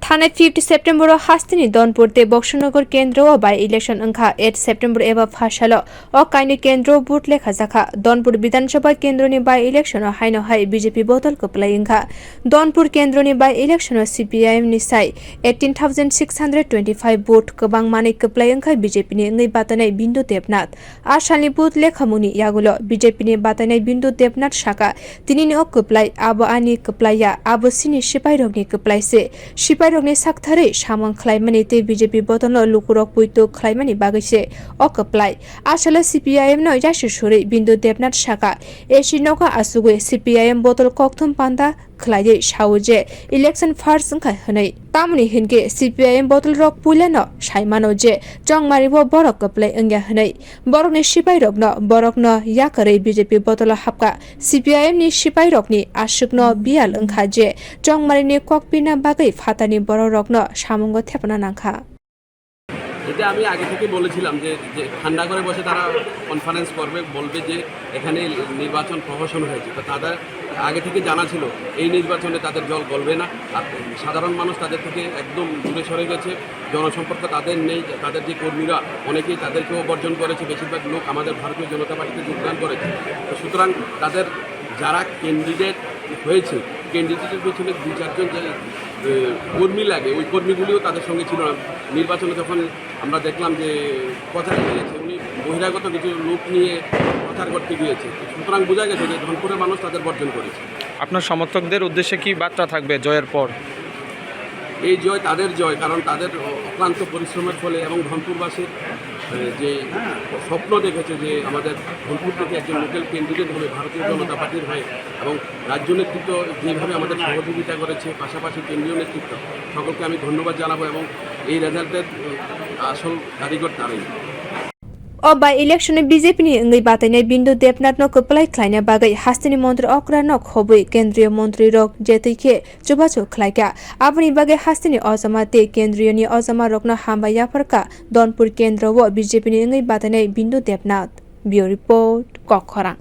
थाने 5 September हास्तिनी Dhanpur ते बक्सनगर केन्द्र by election अंखा 8 September एबा फासालो और काइनि केन्द्र बुथ लेखा जाखा धनपुर विधानसभा केन्द्रनि बाय इलेक्शन हाइनो हाय बीजेपी बोतल कपलाई अंखा धनपुर केन्द्रनि बाय इलेक्शन CPIM नि साइ 18,625 वोट गोबां माने कपलाई अंखा बीजेपी नि ngै batainai Bindhu Debnath आसालनि बुथ लेखामुनि यागुलो बीजेपी नि batainai Bindhu Debnath शाखा तिनिनि ओ कपलाई आबो आनि कपलाइया आबो सिनि सिपाइ रगनि कपलाई से सिपाइ रगनि साक्थारै सामं खलाइमानि ते बीजेपी बोतल लुकुरक पुइतो खलाइमानि बागैसे ओ कपलाई आसाला CPIM न यासुसुरै Bindhu Debnath शाखा एसि नौका आसुगै CPIM बोतल कक्थुम पान्दा खलायै सावजे इलेक्शन फार्स अंखा हनै तामुनि हिनके CPIM बोतल रक पुइलेन साइमानो जे चongmarini बरक कपलाई अंग्या हनै बरकनि सिपाइ रगन बरकन याकरै बीजेपी बोतल हापका CPIM नि सिपाइ रगनि आसुकन बियाल अंखा जे चongmarini ककपिना बागै फातानि बर रगन सामंग थेपना नांखा এটা আমি আগে থেকে বলেছিলাম যে ঠান্ডা করে বসে তারা কনফারেন্স করবে বলবে যে এখানে নির্বাচন প্রহসন হয়েছে তো তাদের আগে থেকে জানা ছিল এই নির্বাচনে তাদের জল গলবে না আর সাধারণ মানুষ তাদের থেকে একদম দূরে সরে গেছে জনসম্পর্ক তাদের নেই তাদের যে কর্মীরা অনেকেই তাদেরকেও বর্জন করেছে বেশিরভাগ লোক আমাদের ভারতীয় জনতা পার্টিতে যোগদান করেছে তো সুতরাং তাদের যারা ক্যান্ডিডেট হয়েছে ক্যান্ডিডেটের পেছনে 2-4 জন যে কর্মী লাগে ওই কর্মীগুলিও তাদের সঙ্গে ছিল না নির্বাচনে যখন আমরা দেখলাম যে প্রচারে গিয়েছে উনি বহিরাগত কিছু লোক নিয়ে প্রচার করতে গিয়েছে সুতরাং বোঝা গেছে যে ধনপুরের মানুষ তাদের বর্জন করেছে। আপনার সমর্থকদের উদ্দেশ্যে কি বার্তা থাকবে জয়ের পর? এই জয় তাদের জয় কারণ তাদের অক্লান্ত পরিশ্রমের ফলে এবং ধনপুরবাসীর যে স্বপ্ন দেখেছে যে আমাদের ধনপুর থেকে একজন লোকাল ক্যান্ডিডেট হবে ভারতীয় জনতা পার্টির হয়ে এবং রাজ্য নেতৃত্ব যেভাবে আমাদের সহযোগিতা করেছে পাশাপাশি কেন্দ্রীয় নেতৃত্ব সকলকে আমি ধন্যবাদ জানাবো এবং এই রেজাল্টের আসল কারিগর তারাই। O by election BJP ni ngai batainai Bindhu Debnath no kepalai khlaina bagai hastini mantri okra no khobui kendriya mantri rok jetike chubachu khlaika aboni bagai hastini ozama te kendriya ni ozama rokna hambaya parka Dhanpur kendra wo BJP ni ngai batainai Bindhu Debnath. Bureau report Kokhara।